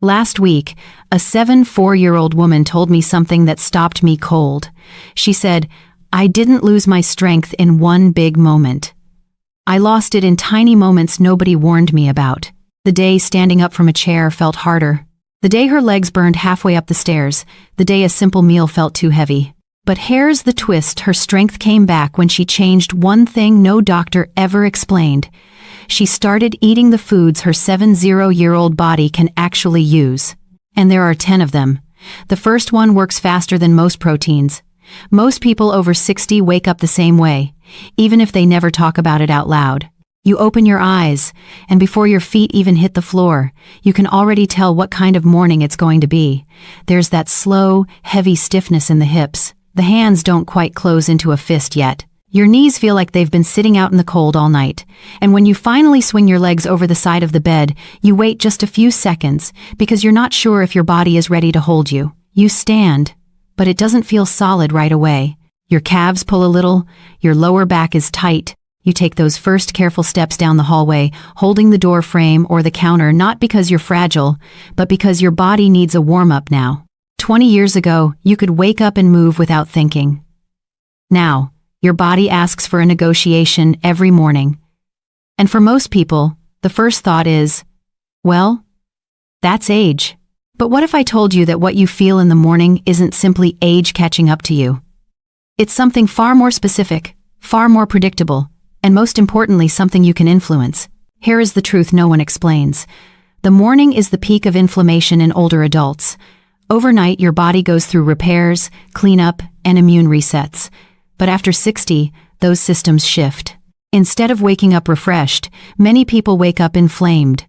Last week, a 4-year-old woman told me something that stopped me cold. She said, "I didn't lose my strength in one big moment. I lost it in tiny moments nobody warned me about. The day standing up from a chair felt harder. The day her legs burned halfway up the stairs. The day a simple meal felt too heavy. But here's the twist: her strength came back when she changed one thing no doctor ever explained. She started eating the foods her 70-year-old body can actually use. And there are 10 of them. The first one works faster than most proteins. Most people over 60 wake up the same way, even if they never talk about it out loud. You open your eyes, and before your feet even hit the floor, you can already tell what kind of morning it's going to be. There's that slow, heavy stiffness in the hips. The hands don't quite close into a fist yet. Your knees feel like they've been sitting out in the cold all night. And when you finally swing your legs over the side of the bed, you wait just a few seconds because you're not sure if your body is ready to hold you. You stand, but it doesn't feel solid right away. Your calves pull a little, your lower back is tight. You take those first careful steps down the hallway, holding the door frame or the counter, not because you're fragile, but because your body needs a warm-up now. 20 years ago, you could wake up and move without thinking. Now, your body asks for a negotiation every morning. And for most people, the first thought is, well, that's age. But what if I told you that what you feel in the morning isn't simply age catching up to you? It's something far more specific, far more predictable, and most importantly, something you can influence. Here is the truth no one explains. The morning is the peak of inflammation in older adults. Overnight, your body goes through repairs, cleanup, and immune resets. But after 60, those systems shift. Instead of waking up refreshed, many people wake up inflamed.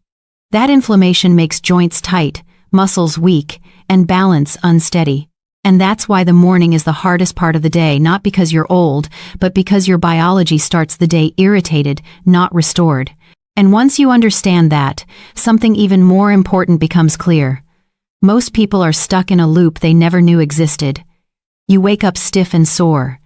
That inflammation makes joints tight, muscles weak, and balance unsteady. And that's why the morning is the hardest part of the day, not because you're old, but because your biology starts the day irritated, not restored. And once you understand that, something even more important becomes clear. Most people are stuck in a loop they never knew existed. You wake up stiff and sore.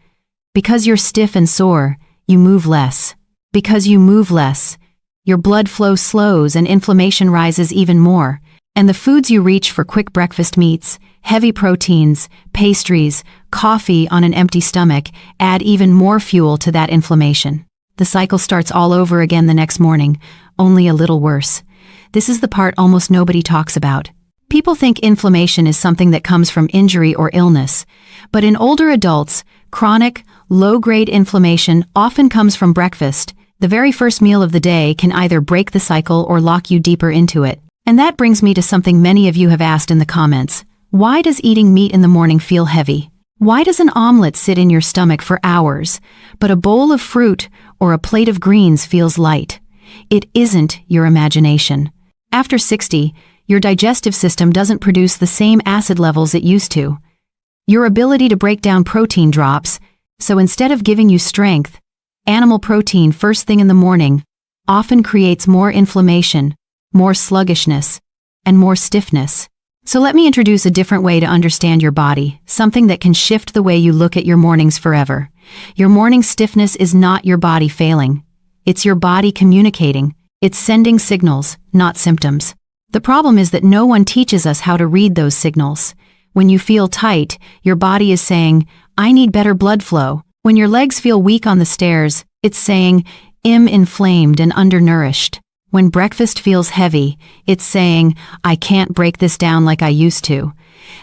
Because you're stiff and sore, you move less. Because you move less, your blood flow slows and inflammation rises even more. And the foods you reach for: quick breakfast meats, heavy proteins, pastries, coffee on an empty stomach, add even more fuel to that inflammation. The cycle starts all over again the next morning, only a little worse. This is the part almost nobody talks about. People think inflammation is something that comes from injury or illness. But in older adults, chronic, low-grade inflammation often comes from breakfast. The very first meal of the day can either break the cycle or lock you deeper into it. And that brings me to something many of you have asked in the comments. Why does eating meat in the morning feel heavy? Why does an omelet sit in your stomach for hours, but a bowl of fruit or a plate of greens feels light? It isn't your imagination. After 60, your digestive system doesn't produce the same acid levels it used to. Your ability to break down protein drops, so instead of giving you strength, animal protein first thing in the morning often creates more inflammation, more sluggishness, and more stiffness. So let me introduce a different way to understand your body, something that can shift the way you look at your mornings forever. Your morning stiffness is not your body failing. It's your body communicating. It's sending signals, not symptoms. The problem is that no one teaches us how to read those signals. When you feel tight, your body is saying, "I need better blood flow." When your legs feel weak on the stairs, it's saying, "I'm inflamed and undernourished." When breakfast feels heavy, it's saying, "I can't break this down like I used to."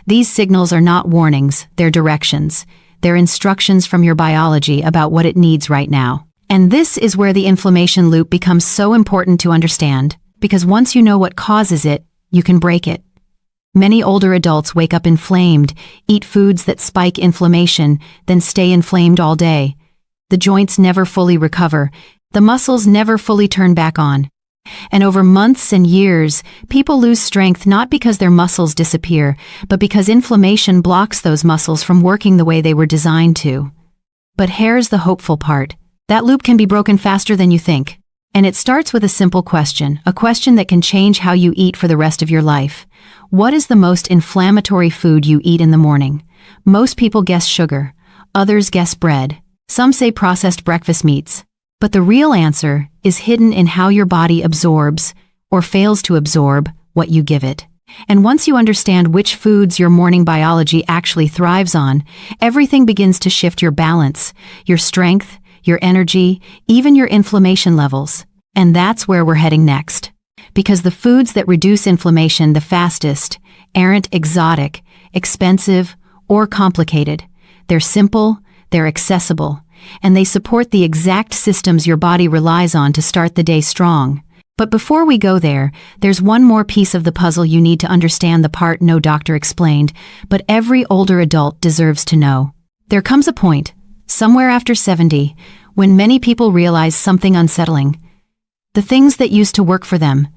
These signals are not warnings, they're directions. They're instructions from your biology about what it needs right now. And this is where the inflammation loop becomes so important to understand, because once you know what causes it, you can break it. Many older adults wake up inflamed, eat foods that spike inflammation, then stay inflamed all day. The joints never fully recover. The muscles never fully turn back on. And over months and years, people lose strength not because their muscles disappear, but because inflammation blocks those muscles from working the way they were designed to. But here's the hopeful part. That loop can be broken faster than you think. And it starts with a simple question, a question that can change how you eat for the rest of your life. What is the most inflammatory food you eat in the morning? Most people guess sugar. Others guess bread. Some say processed breakfast meats. But the real answer is hidden in how your body absorbs, or fails to absorb, what you give it. And once you understand which foods your morning biology actually thrives on, everything begins to shift: your balance, your strength, your energy, even your inflammation levels. And that's where we're heading next. Because the foods that reduce inflammation the fastest aren't exotic, expensive, or complicated. They're simple, they're accessible, and they support the exact systems your body relies on to start the day strong. But before we go there, there's one more piece of the puzzle you need to understand, the part no doctor explained, but every older adult deserves to know. There comes a point, somewhere after 70, when many people realize something unsettling. The things that used to work for them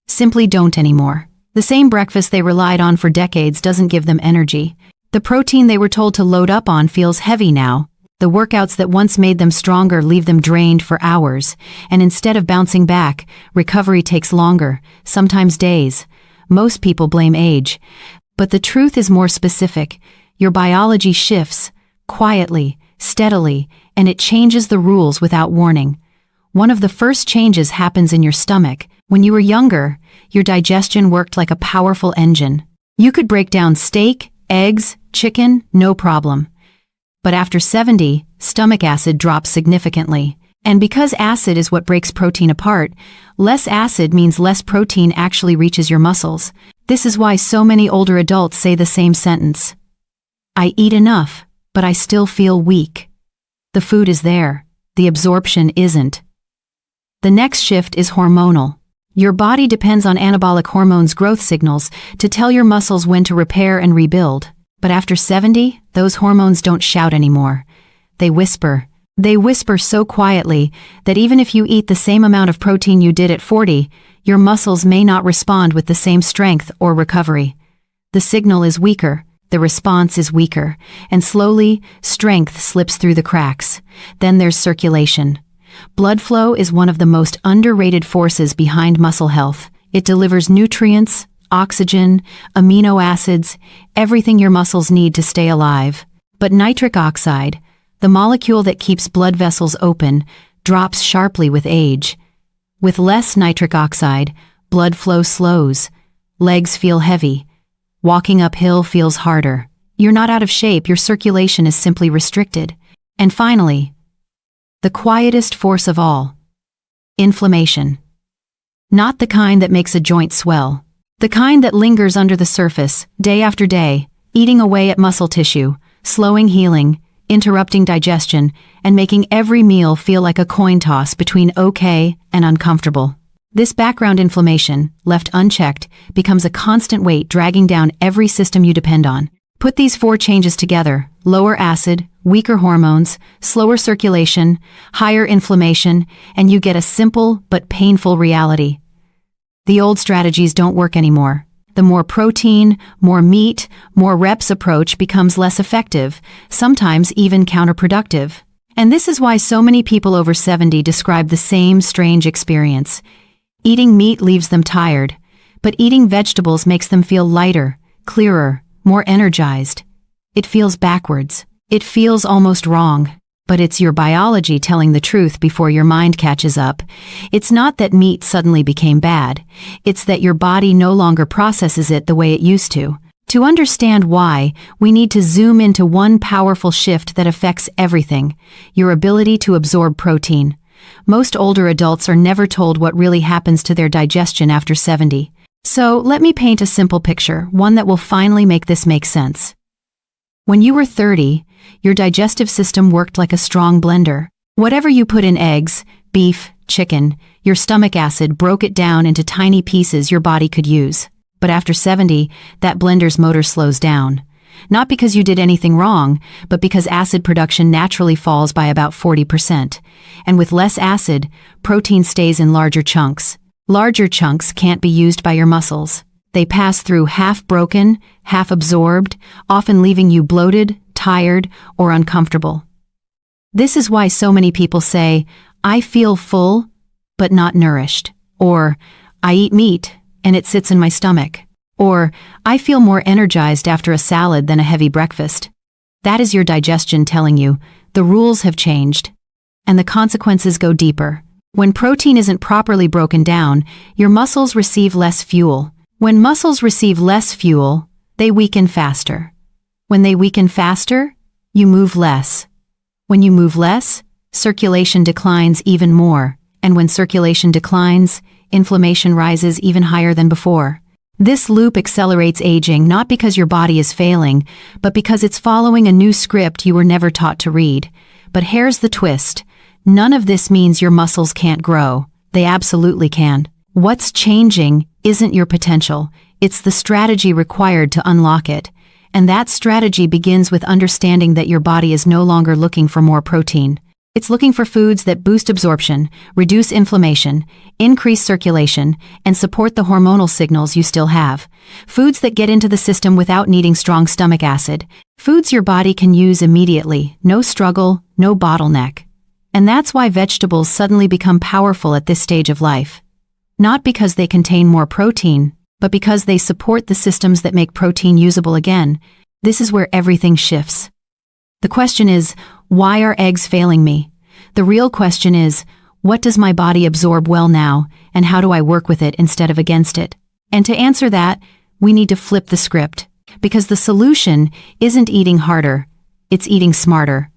simply don't anymore. The same breakfast they relied on for decades doesn't give them energy. The protein they were told to load up on feels heavy now. The workouts that once made them stronger leave them drained for hours, and instead of bouncing back, recovery takes longer, sometimes days. Most people blame age. But the truth is more specific. Your biology shifts, quietly, steadily, and it changes the rules without warning. One of the first changes happens in your stomach. When you were younger, your digestion worked like a powerful engine. You could break down steak, eggs, chicken, no problem. But after 70, stomach acid drops significantly. And because acid is what breaks protein apart, less acid means less protein actually reaches your muscles. This is why so many older adults say the same sentence: I eat enough, but I still feel weak. The food is there, the absorption isn't. The next shift is hormonal. Your body depends on anabolic hormones' growth signals to tell your muscles when to repair and rebuild. But after 70, those hormones don't shout anymore. They whisper. They whisper so quietly that even if you eat the same amount of protein you did at 40, your muscles may not respond with the same strength or recovery. The signal is weaker, the response is weaker, and slowly, strength slips through the cracks. Then there's circulation. Blood flow is one of the most underrated forces behind muscle health. It delivers nutrients, oxygen, amino acids, everything your muscles need to stay alive. But nitric oxide, the molecule that keeps blood vessels open, drops sharply with age. With less nitric oxide, blood flow slows. Legs feel heavy. Walking uphill feels harder. You're not out of shape, your circulation is simply restricted. And finally, the quietest force of all: inflammation. Not the kind that makes a joint swell. The kind that lingers under the surface, day after day, eating away at muscle tissue, slowing healing, interrupting digestion, and making every meal feel like a coin toss between okay and uncomfortable. This background inflammation, left unchecked, becomes a constant weight dragging down every system you depend on. Put these 4 changes together: lower acid, weaker hormones, slower circulation, higher inflammation, and you get a simple but painful reality. The old strategies don't work anymore. The more protein, more meat, more reps approach becomes less effective, sometimes even counterproductive. And this is why so many people over 70 describe the same strange experience. Eating meat leaves them tired, but eating vegetables makes them feel lighter, clearer, more energized. It feels backwards. It feels almost wrong. But it's your biology telling the truth before your mind catches up. It's not that meat suddenly became bad. It's that your body no longer processes it the way it used to. To understand why, we need to zoom into one powerful shift that affects everything: your ability to absorb protein. Most older adults are never told what really happens to their digestion after 70. So let me paint a simple picture, one that will finally make this make sense. When you were 30, your digestive system worked like a strong blender. Whatever you put in: eggs, beef, chicken, your stomach acid broke it down into tiny pieces your body could use. But after 70, that blender's motor slows down. Not because you did anything wrong, but because acid production naturally falls by about 40%. And with less acid, protein stays in larger chunks. Larger chunks can't be used by your muscles. They pass through half broken, half absorbed, often leaving you bloated, tired, or uncomfortable. This is why so many people say, "I feel full, but not nourished," or "I eat meat, and it sits in my stomach," or "I feel more energized after a salad than a heavy breakfast." That is your digestion telling you, the rules have changed. And the consequences go deeper. When protein isn't properly broken down, your muscles receive less fuel. When muscles receive less fuel, they weaken faster. When they weaken faster, you move less. When you move less, circulation declines even more, and when circulation declines, inflammation rises even higher than before. This loop accelerates aging not because your body is failing, but because it's following a new script you were never taught to read. But here's the twist. None of this means your muscles can't grow. They absolutely can. What's changing isn't your potential, it's the strategy required to unlock it. And that strategy begins with understanding that your body is no longer looking for more protein. It's looking for foods that boost absorption, reduce inflammation, increase circulation, and support the hormonal signals you still have. Foods that get into the system without needing strong stomach acid. Foods your body can use immediately, no struggle, no bottleneck. And that's why vegetables suddenly become powerful at this stage of life. Not because they contain more protein, but because they support the systems that make protein usable again. This is where everything shifts. The question is, why are eggs failing me? The real question is, what does my body absorb well now, and how do I work with it instead of against it? And to answer that, we need to flip the script. Because the solution isn't eating harder, it's eating smarter.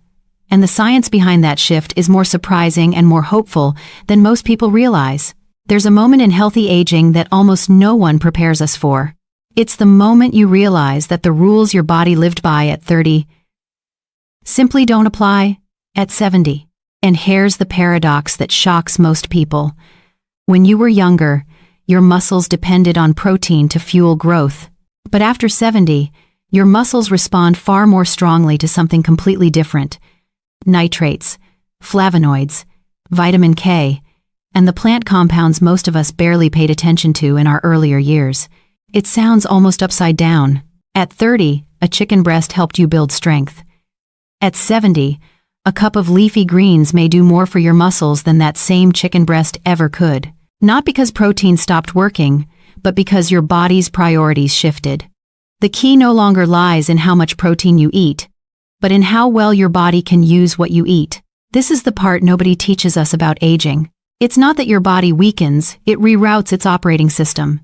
And the science behind that shift is more surprising and more hopeful than most people realize. There's a moment in healthy aging that almost no one prepares us for. It's the moment you realize that the rules your body lived by at 30 simply don't apply at 70. And here's the paradox that shocks most people. When you were younger, your muscles depended on protein to fuel growth. But after 70, your muscles respond far more strongly to something completely different. Nitrates, flavonoids, vitamin K, and the plant compounds most of us barely paid attention to in our earlier years. It sounds almost upside down. At 30, a chicken breast helped you build strength. At 70, a cup of leafy greens may do more for your muscles than that same chicken breast ever could. Not because protein stopped working, but because your body's priorities shifted. The key no longer lies in how much protein you eat, but in how well your body can use what you eat. This is the part nobody teaches us about aging. It's not that your body weakens, it reroutes its operating system.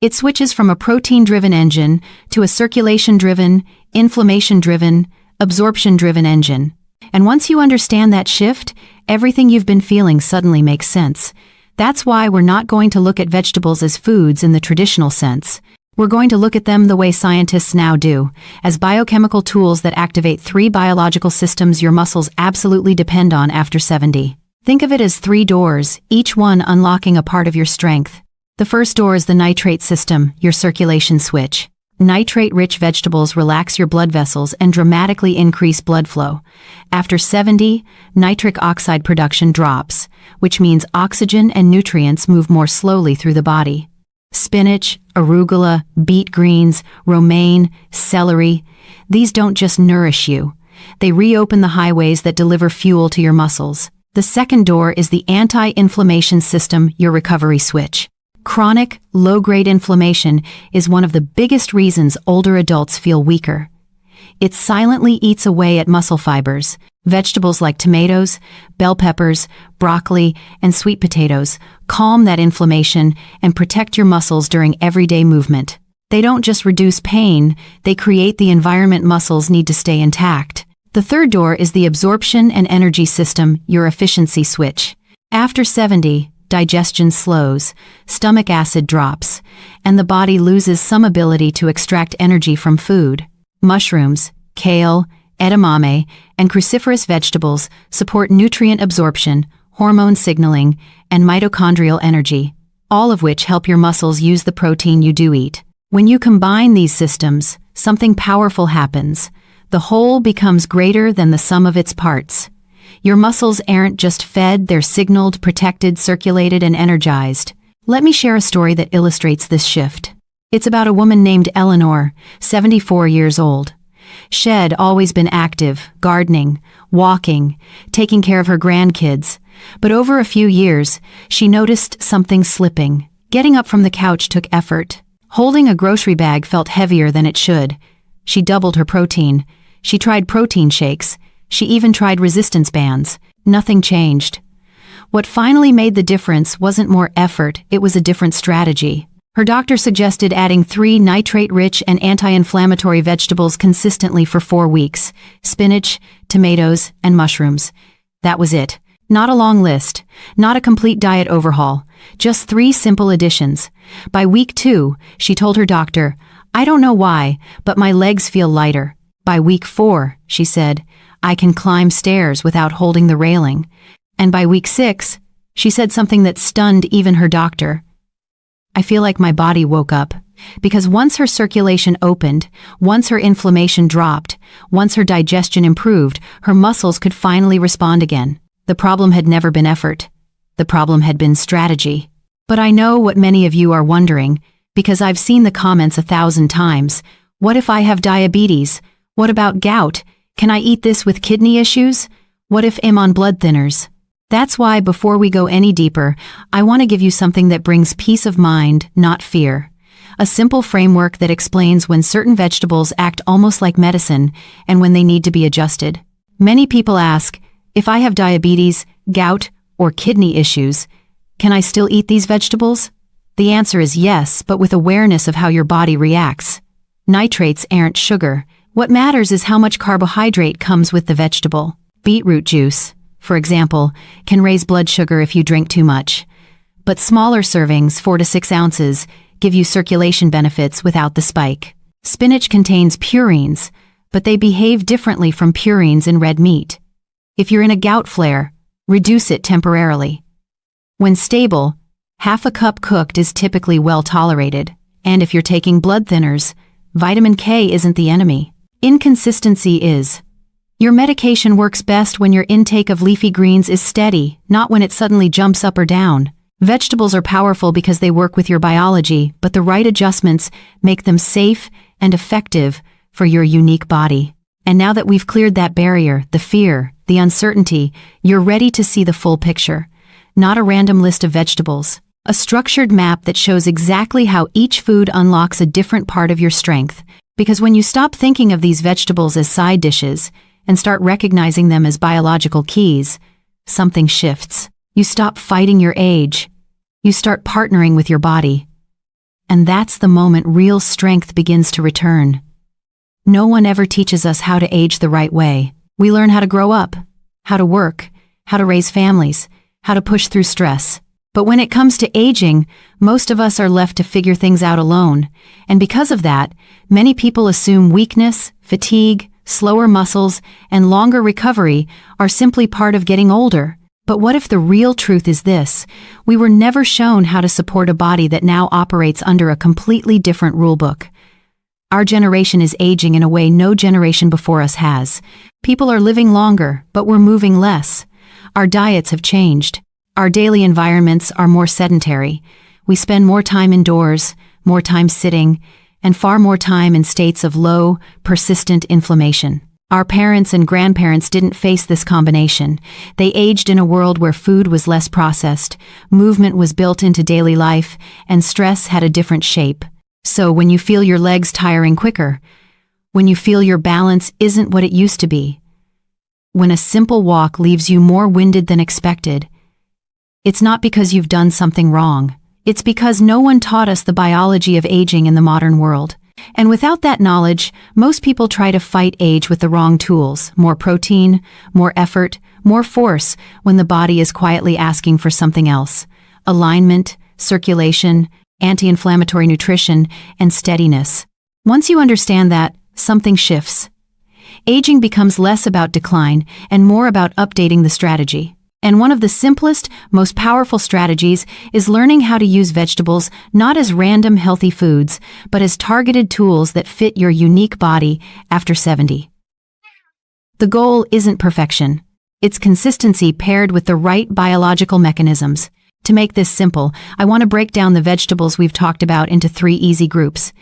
It switches from a protein-driven engine to a circulation-driven, inflammation-driven, absorption-driven engine. And once you understand that shift, everything you've been feeling suddenly makes sense. That's why we're not going to look at vegetables as foods in the traditional sense. We're going to look at them the way scientists now do, as biochemical tools that activate 3 biological systems your muscles absolutely depend on after 70. Think of it as 3 doors, each one unlocking a part of your strength. The first door is the nitrate system, your circulation switch. Nitrate-rich vegetables relax your blood vessels and dramatically increase blood flow. After 70, nitric oxide production drops, which means oxygen and nutrients move more slowly through the body. Spinach, arugula, beet greens, romaine, celery, these don't just nourish you. They reopen the highways that deliver fuel to your muscles. The second door is the anti-inflammation system, your recovery switch. Chronic, low-grade inflammation is one of the biggest reasons older adults feel weaker. It silently eats away at muscle fibers. Vegetables like tomatoes, bell peppers, broccoli, and sweet potatoes calm that inflammation and protect your muscles during everyday movement. They don't just reduce pain, they create the environment muscles need to stay intact. The third door is the absorption and energy system, your efficiency switch. After 70, digestion slows, stomach acid drops, and the body loses some ability to extract energy from food. Mushrooms, kale, edamame, and cruciferous vegetables support nutrient absorption, hormone signaling, and mitochondrial energy, all of which help your muscles use the protein you do eat. When you combine these systems, something powerful happens. The whole becomes greater than the sum of its parts. Your muscles aren't just fed, they're signaled, protected, circulated, and energized. Let me share a story that illustrates this shift. It's about a woman named Eleanor, 74 years old. She'd always been active, gardening, walking, taking care of her grandkids. But over a few years, she noticed something slipping. Getting up from the couch took effort. Holding a grocery bag felt heavier than it should. She doubled her protein. She tried protein shakes. She even tried resistance bands. Nothing changed. What finally made the difference wasn't more effort, it was a different strategy. Her doctor suggested adding 3 nitrate-rich and anti-inflammatory vegetables consistently for 4 weeks: spinach, tomatoes, and mushrooms. That was it. Not a long list, not a complete diet overhaul, just 3 simple additions. By week 2, she told her doctor, "I don't know why, but my legs feel lighter." By week 4, she said, "I can climb stairs without holding the railing." And by week 6, she said something that stunned even her doctor. "I feel like my body woke up." Because once her circulation opened, once her inflammation dropped, once her digestion improved, her muscles could finally respond again. The problem had never been effort. The problem had been strategy. But I know what many of you are wondering, because I've seen the comments 1,000 times. What if I have diabetes? What about gout? Can I eat this with kidney issues? What if I'm on blood thinners? That's why before we go any deeper, I want to give you something that brings peace of mind, not fear. A simple framework that explains when certain vegetables act almost like medicine and when they need to be adjusted. Many people ask, if I have diabetes, gout, or kidney issues, can I still eat these vegetables? The answer is yes, but with awareness of how your body reacts. Nitrates aren't sugar. What matters is how much carbohydrate comes with the vegetable. Beetroot juice, for example, can raise blood sugar if you drink too much. But smaller servings, 4 to 6 ounces, give you circulation benefits without the spike. Spinach contains purines, but they behave differently from purines in red meat. If you're in a gout flare, reduce it temporarily. When stable, half a cup cooked is typically well tolerated. And if you're taking blood thinners, vitamin K isn't the enemy. Inconsistency is. Your medication works best when your intake of leafy greens is steady, not when it suddenly jumps up or down. Vegetables are powerful because they work with your biology, but the right adjustments make them safe and effective for your unique body. And now that we've cleared that barrier, the fear, the uncertainty, you're ready to see the full picture. Not a random list of vegetables. A structured map that shows exactly how each food unlocks a different part of your strength. Because when you stop thinking of these vegetables as side dishes and start recognizing them as biological keys, something shifts. You stop fighting your age. You start partnering with your body. And that's the moment real strength begins to return. No one ever teaches us how to age the right way. We learn how to grow up, how to work, how to raise families, how to push through stress. But when it comes to aging, most of us are left to figure things out alone. And because of that, many people assume weakness, fatigue, slower muscles, and longer recovery are simply part of getting older. But what if the real truth is this? We were never shown how to support a body that now operates under a completely different rulebook. Our generation is aging in a way no generation before us has. People are living longer, but we're moving less. Our diets have changed. Our daily environments are more sedentary. We spend more time indoors, more time sitting, and far more time in states of low, persistent inflammation. Our parents and grandparents didn't face this combination. They aged in a world where food was less processed, movement was built into daily life, and stress had a different shape. So when you feel your legs tiring quicker, when you feel your balance isn't what it used to be, when a simple walk leaves you more winded than expected, it's not because you've done something wrong. It's because no one taught us the biology of aging in the modern world. And without that knowledge, most people try to fight age with the wrong tools: more protein, more effort, more force, when the body is quietly asking for something else: alignment, circulation, anti-inflammatory nutrition, and steadiness. Once you understand that, something shifts. Aging becomes less about decline and more about updating the strategy. And one of the simplest, most powerful strategies is learning how to use vegetables not as random healthy foods, but as targeted tools that fit your unique body after 70. The goal isn't perfection. It's consistency paired with the right biological mechanisms. To make this simple, I want to break down the vegetables we've talked about into 3 easy groups.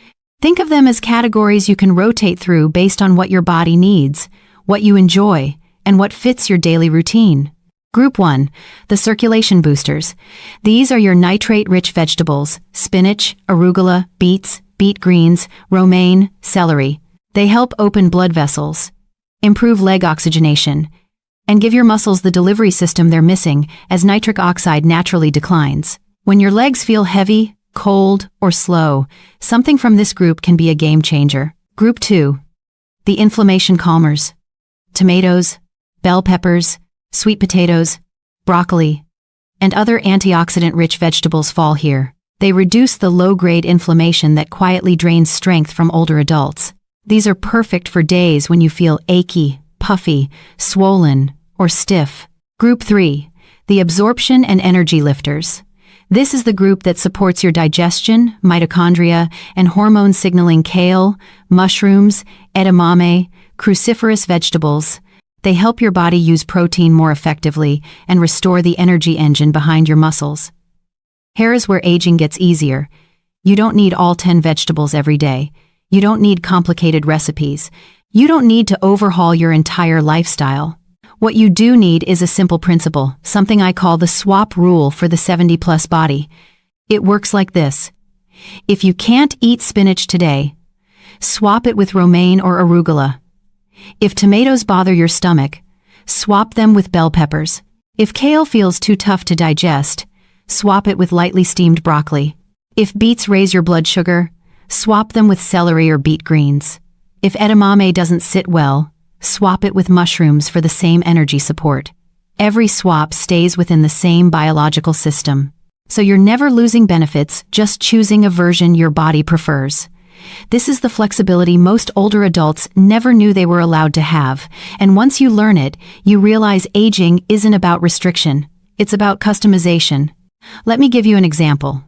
Think of them as categories you can rotate through based on what your body needs, what you enjoy, and what fits your daily routine. Group 1, the circulation boosters. These are your nitrate-rich vegetables: spinach, arugula, beets, beet greens, romaine, celery. They help open blood vessels, improve leg oxygenation, and give your muscles the delivery system they're missing as nitric oxide naturally declines. When your legs feel heavy, cold, or slow, something from this group can be a game changer. Group 2. The inflammation calmers. Tomatoes, bell peppers, sweet potatoes, broccoli, and other antioxidant-rich vegetables fall here. They reduce the low-grade inflammation that quietly drains strength from older adults. These are perfect for days when you feel achy, puffy, swollen, or stiff. Group 3. The absorption and energy lifters. This is the group that supports your digestion, mitochondria, and hormone signaling. Kale, mushrooms, edamame, cruciferous vegetables. They help your body use protein more effectively and restore the energy engine behind your muscles. Here is where aging gets easier. You don't need all 10 vegetables every day. You don't need complicated recipes. You don't need to overhaul your entire lifestyle. What you do need is a simple principle, something I call the swap rule for the 70-plus body. It works like this. If you can't eat spinach today, swap it with romaine or arugula. If tomatoes bother your stomach, swap them with bell peppers. If kale feels too tough to digest, swap it with lightly steamed broccoli. If beets raise your blood sugar, swap them with celery or beet greens. If edamame doesn't sit well, swap it with mushrooms for the same energy support. Every swap stays within the same biological system. So you're never losing benefits, just choosing a version your body prefers. This is the flexibility most older adults never knew they were allowed to have, and once you learn it, you realize aging isn't about restriction, it's about customization. Let me give you an example.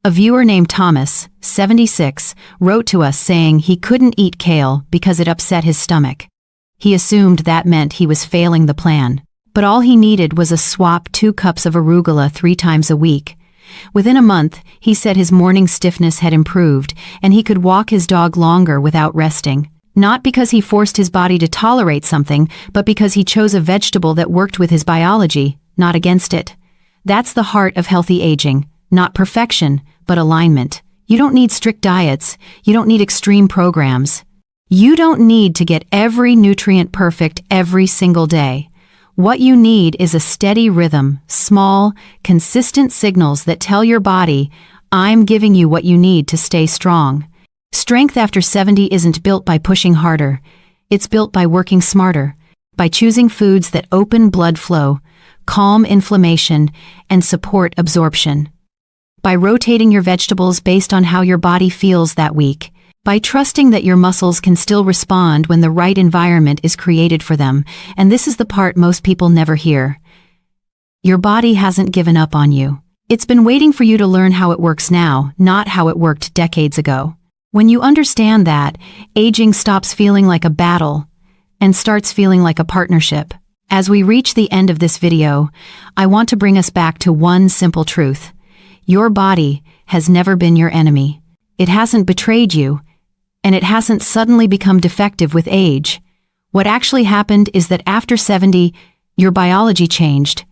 A viewer named Thomas, 76, wrote to us saying he couldn't eat kale because it upset his stomach. He assumed that meant he was failing the plan, but all he needed was a swap 2 cups of arugula 3 times a week. Within a month, he said his morning stiffness had improved, and he could walk his dog longer without resting. Not because he forced his body to tolerate something, but because he chose a vegetable that worked with his biology, not against it. That's the heart of healthy aging, not perfection, but alignment. You don't need strict diets, you don't need extreme programs. You don't need to get every nutrient perfect every single day. What you need is a steady rhythm, small, consistent signals that tell your body, I'm giving you what you need to stay strong. Strength after 70 isn't built by pushing harder. It's built by working smarter, by choosing foods that open blood flow, calm inflammation, and support absorption. By rotating your vegetables based on how your body feels that week. By trusting that your muscles can still respond when the right environment is created for them, and this is the part most people never hear. Your body hasn't given up on you. It's been waiting for you to learn how it works now, not how it worked decades ago. When you understand that, aging stops feeling like a battle and starts feeling like a partnership. As we reach the end of this video, I want to bring us back to one simple truth. Your body has never been your enemy. It hasn't betrayed you, and it hasn't suddenly become defective with age. What actually happened is that after 70, your biology changed,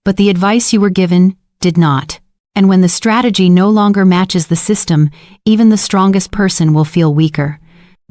but the advice you were given did not. And when the strategy no longer matches the system, even the strongest person will feel weaker.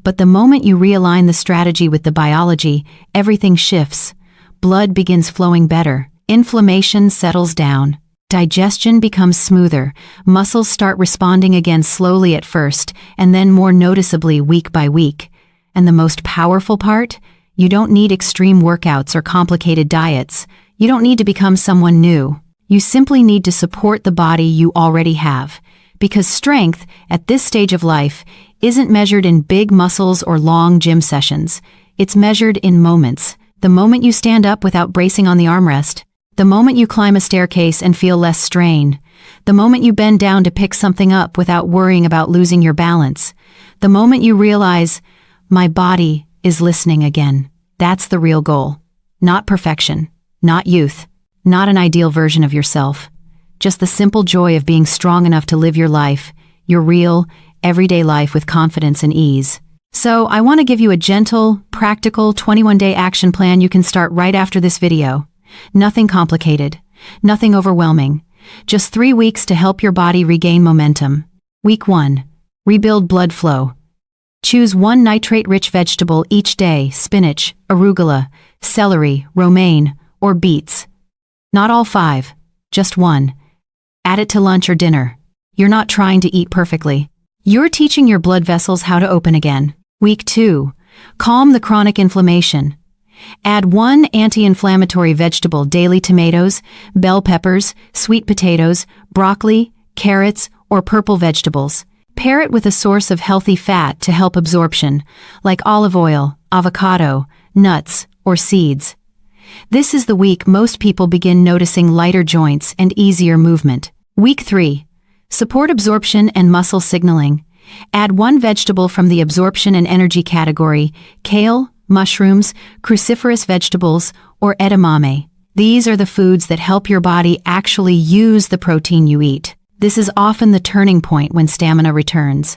But the moment you realign the strategy with the biology, everything shifts. Blood begins flowing better, inflammation settles down, digestion becomes smoother, muscles start responding again slowly at first, and then more noticeably week by week. And the most powerful part? You don't need extreme workouts or complicated diets. You don't need to become someone new. You simply need to support the body you already have. Because strength, at this stage of life, isn't measured in big muscles or long gym sessions. It's measured in moments. The moment you stand up without bracing on the armrest. The moment you climb a staircase and feel less strain. The moment you bend down to pick something up without worrying about losing your balance. The moment you realize, my body is listening again. That's the real goal. Not perfection. Not youth. Not an ideal version of yourself. Just the simple joy of being strong enough to live your life, your real, everyday life with confidence and ease. So I want to give you a gentle, practical 21-day action plan you can start right after this video. Nothing complicated. Nothing overwhelming. Just 3 weeks to help your body regain momentum. Week 1. Rebuild blood flow. Choose 1 nitrate-rich vegetable each day: spinach, arugula, celery, romaine, or beets. Not all 5, just 1. Add it to lunch or dinner. You're not trying to eat perfectly. You're teaching your blood vessels how to open again. Week 2. Calm the chronic inflammation. Add 1 anti-inflammatory vegetable daily: tomatoes, bell peppers, sweet potatoes, broccoli, carrots, or purple vegetables. Pair it with a source of healthy fat to help absorption, like olive oil, avocado, nuts, or seeds. This is the week most people begin noticing lighter joints and easier movement. Week 3. Support absorption and muscle signaling. Add 1 vegetable from the absorption and energy category: kale, mushrooms, cruciferous vegetables, or edamame. These are the foods that help your body actually use the protein you eat. This is often the turning point when stamina returns.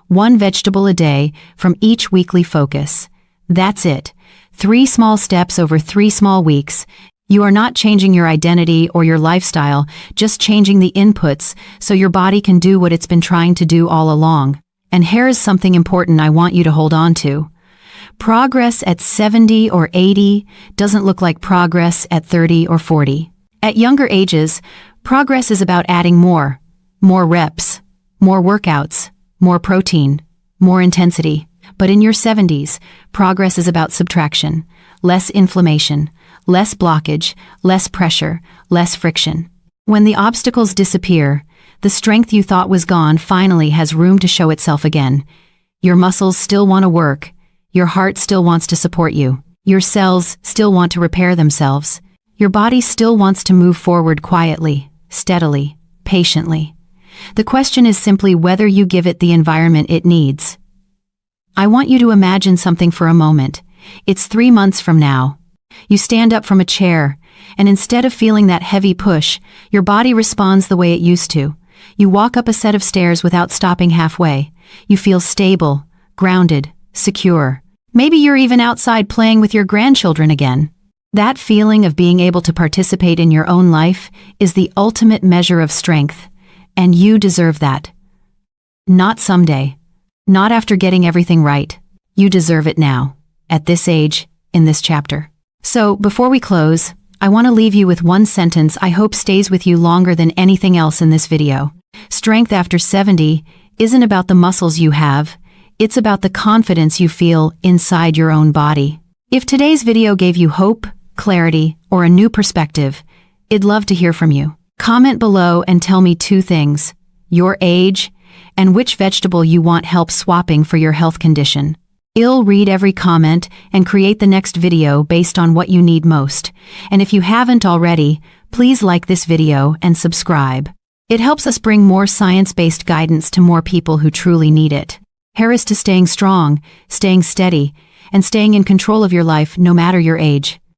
1 vegetable a day from each weekly focus. That's it. 3 small steps over 3 small weeks. You are not changing your identity or your lifestyle, just changing the inputs so your body can do what it's been trying to do all along. And here is something important I want you to hold on to. Progress at 70 or 80 doesn't look like progress at 30 or 40. At younger ages, progress is about adding more reps, more workouts, more protein, more intensity. But in your 70s, progress is about subtraction, less inflammation, less blockage, less pressure, less friction. When the obstacles disappear, the strength you thought was gone finally has room to show itself again. Your muscles still want to work. Your heart still wants to support you. Your cells still want to repair themselves. Your body still wants to move forward quietly, steadily, patiently. The question is simply whether you give it the environment it needs. I want you to imagine something for a moment. It's 3 months from now. You stand up from a chair, and instead of feeling that heavy push, your body responds the way it used to. You walk up a set of stairs without stopping halfway. You feel stable, grounded, secure. Maybe you're even outside playing with your grandchildren again. That feeling of being able to participate in your own life is the ultimate measure of strength, and you deserve that. Not someday. Not after getting everything right. You deserve it now, at this age, in this chapter. So, before we close, I want to leave you with 1 sentence I hope stays with you longer than anything else in this video. Strength after 70 isn't about the muscles you have, it's about the confidence you feel inside your own body. If today's video gave you hope, clarity, or a new perspective, I'd love to hear from you. Comment below and tell me 2 things: your age, and which vegetable you want help swapping for your health condition. I'll read every comment and create the next video based on what you need most. And if you haven't already, please like this video and subscribe. It helps us bring more science-based guidance to more people who truly need it. Here's to staying strong, staying steady, and staying in control of your life no matter your age.